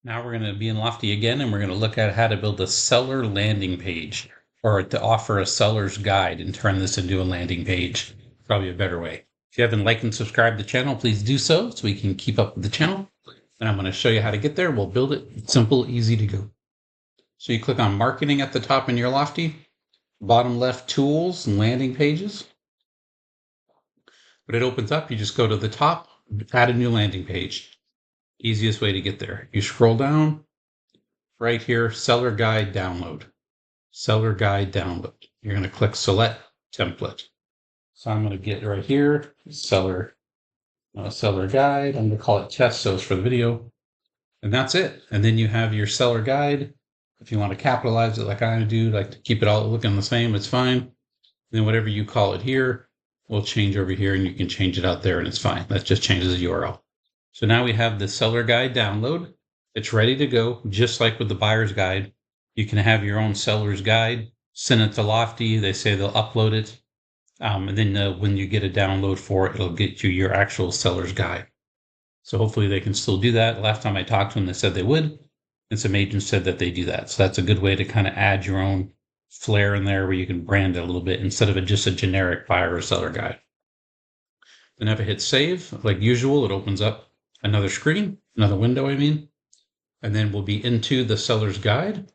Now we're going to be in Lofty again, and we're going to look at how to build a seller landing page, or to offer a seller's guide and turn this into a landing page. Probably a better way. If you haven't liked and subscribed to the channel, please do so we can keep up with the channel. And I'm going to show you how to get there. We'll build it. It's simple, easy to go. So you click on Marketing at the top in your Lofty, bottom left, Tools and Landing Pages. When it opens up, you just go to the top, add a new landing page. Easiest way to get there. You scroll down, right here, Seller Guide Download. Seller Guide Download. You're going to click Select Template. So I'm going to get right here, Seller Guide. I'm going to call it Test, so it's for the video. And that's it. And then you have your Seller Guide. If you want to capitalize it like I do, like to keep it all looking the same, it's fine. And then whatever you call it here, will change over here, and you can change it out there, and it's fine. That just changes the URL. So now we have the Seller Guide download. It's ready to go, just like with the Buyer's Guide. You can have your own Seller's Guide, send it to Lofty. They say they'll upload it. And then when you get a download for it, it'll get you your actual Seller's Guide. So hopefully they can still do that. Last time I talked to them, they said they would. And some agents said that they do that. So that's a good way to kind of add your own flair in there where you can brand it a little bit instead of just a generic buyer or seller guide. Then if I hit save, like usual, it opens up another screen, another window, and then we'll be into the seller's guide.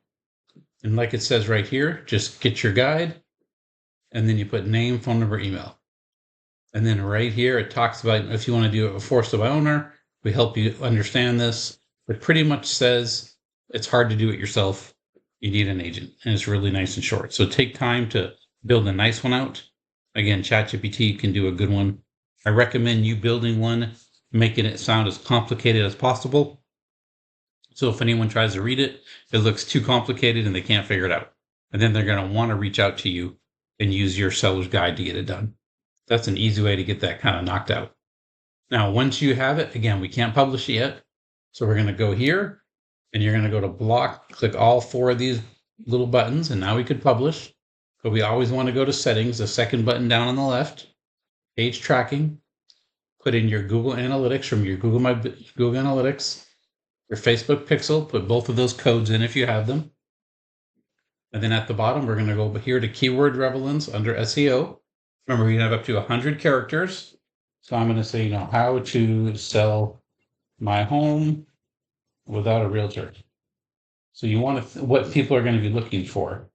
And like it says right here, just get your guide, and then you put name, phone number, email. And then right here, it talks about if you want to do it before the owner, we help you understand this. It pretty much says it's hard to do it yourself. You need an agent, and it's really nice and short. So take time to build a nice one out. Again, ChatGPT can do a good one. I recommend you building one, making it sound as complicated as possible. So if anyone tries to read it, it looks too complicated and they can't figure it out. And then they're going to want to reach out to you and use your seller's guide to get it done. That's an easy way to get that kind of knocked out. Now, once you have it, again, we can't publish it yet. So we're going to go here. And you're going to go to block, click all 4 of these little buttons, and now we could publish. But we always want to go to settings, the second button down on the left, page tracking, put in your Google Analytics from your Google Analytics, your Facebook Pixel, put both of those codes in if you have them. And then at the bottom, we're going to go over here to keyword relevance under SEO. Remember, we have up to 100 characters. So I'm going to say, how to sell my home without a realtor. So you want to what people are going to be looking for.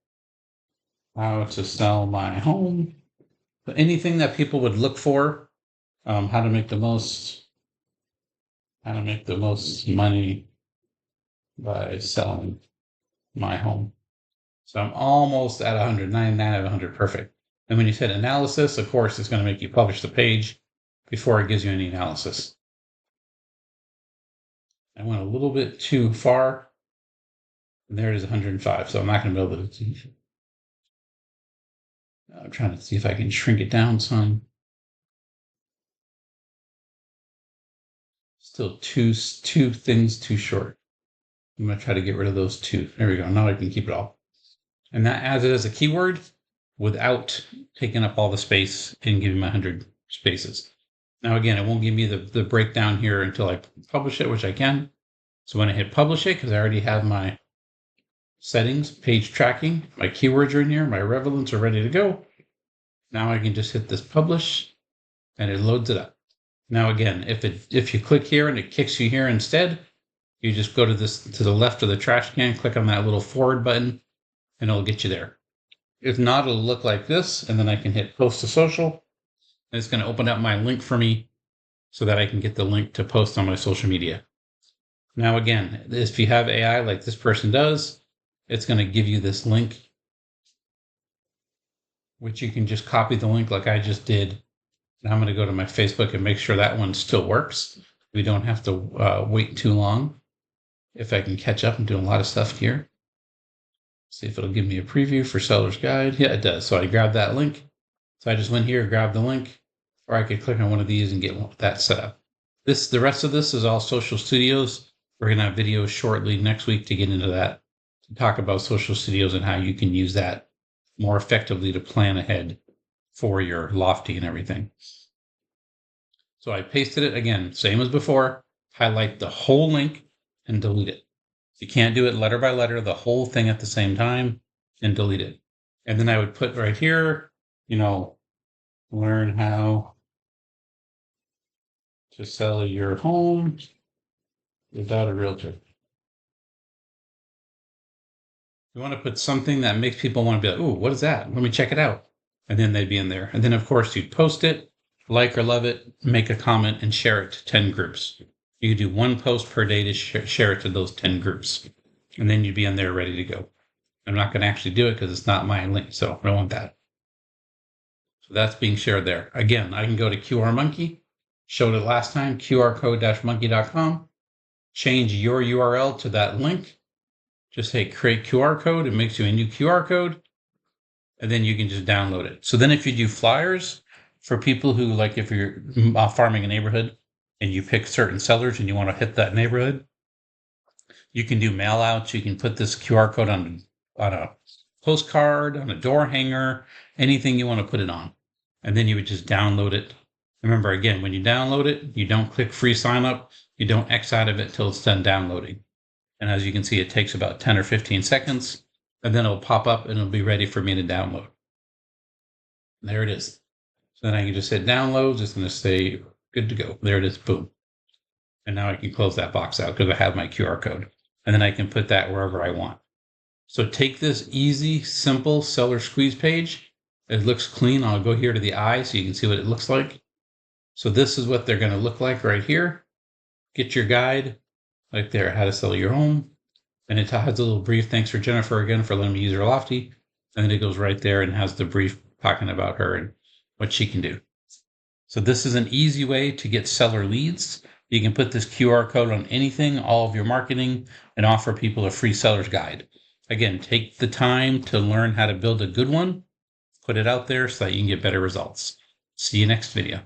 How to sell my home. But anything that people would look for. How to make the most money by selling my home. So I'm almost at 100, 99 out of 100, perfect. And when you hit analysis, of course, it's going to make you publish the page before it gives you any analysis. I went a little bit too far. And there it is, 105. So I'm not going to be able to. I'm trying to see if I can shrink it down some. Still two things too short. I'm going to try to get rid of those 2. There we go. Now I can keep it all. And that adds it as a keyword without taking up all the space and giving me 100 spaces. Now, again, it won't give me the breakdown here until I publish it, which I can. So when I hit publish it, because I already have my settings, page tracking, my keywords are in here, my relevance are ready to go. Now I can just hit this publish, and it loads it up. Now, again, if you click here and it kicks you here instead, you just go to the left of the trash can, click on that little forward button, and it'll get you there. If not, it'll look like this, and then I can hit post to social. And it's going to open up my link for me so that I can get the link to post on my social media. Now, again, if you have AI like this person does, it's going to give you this link, which you can just copy the link like I just did. And I'm going to go to my Facebook and make sure that one still works. We don't have to wait too long. If I can catch up, I'm doing a lot of stuff here. See if it'll give me a preview for Seller's Guide. Yeah, it does. So I grabbed that link. So I just went here, grabbed the link, or I could click on one of these and get that set up. The rest of this is all Social Studios. We're going to have videos shortly next week to get into that, to talk about Social Studios and how you can use that more effectively to plan ahead for your Lofty and everything. So I pasted it again, same as before, highlight the whole link and delete it. You can't do it letter by letter, the whole thing at the same time, and delete it. And then I would put right here, learn how to sell your home without a realtor. You want to put something that makes people want to be like, "Ooh, what is that? Let me check it out." And then they'd be in there. And then, of course, you'd post it, like or love it, make a comment, and share it to 10 groups. You could do one post per day to share it to those 10 groups. And then you'd be in there ready to go. I'm not going to actually do it because it's not my link, so I don't want that. So that's being shared there. Again, I can go to QR Monkey, showed it last time, qrcode-monkey.com, change your URL to that link. Just say create QR code. It makes you a new QR code. And then you can just download it. So then if you do flyers for people who, like if you're farming a neighborhood and you pick certain sellers and you want to hit that neighborhood, you can do mail outs. You can put this QR code on a postcard, on a door hanger, anything you want to put it on. And then you would just download it. Remember, again, when you download it, you don't click free sign up. You don't X out of it till it's done downloading. And as you can see, it takes about 10 or 15 seconds, and then it'll pop up and it'll be ready for me to download. There it is. So then I can just hit download. It's going to say good to go. There it is. Boom. And now I can close that box out because I have my QR code. And then I can put that wherever I want. So take this easy, simple seller squeeze page. It looks clean. I'll go here to the eye so you can see what it looks like. So this is what they're going to look like right here. Get your guide. Right there, how to sell your home. And it has a little brief. Thanks for Jennifer again for letting me use her Lofty. And then it goes right there and has the brief talking about her and what she can do. So this is an easy way to get seller leads. You can put this QR code on anything, all of your marketing, and offer people a free seller's guide. Again, take the time to learn how to build a good one, put it out there so that you can get better results. See you next video.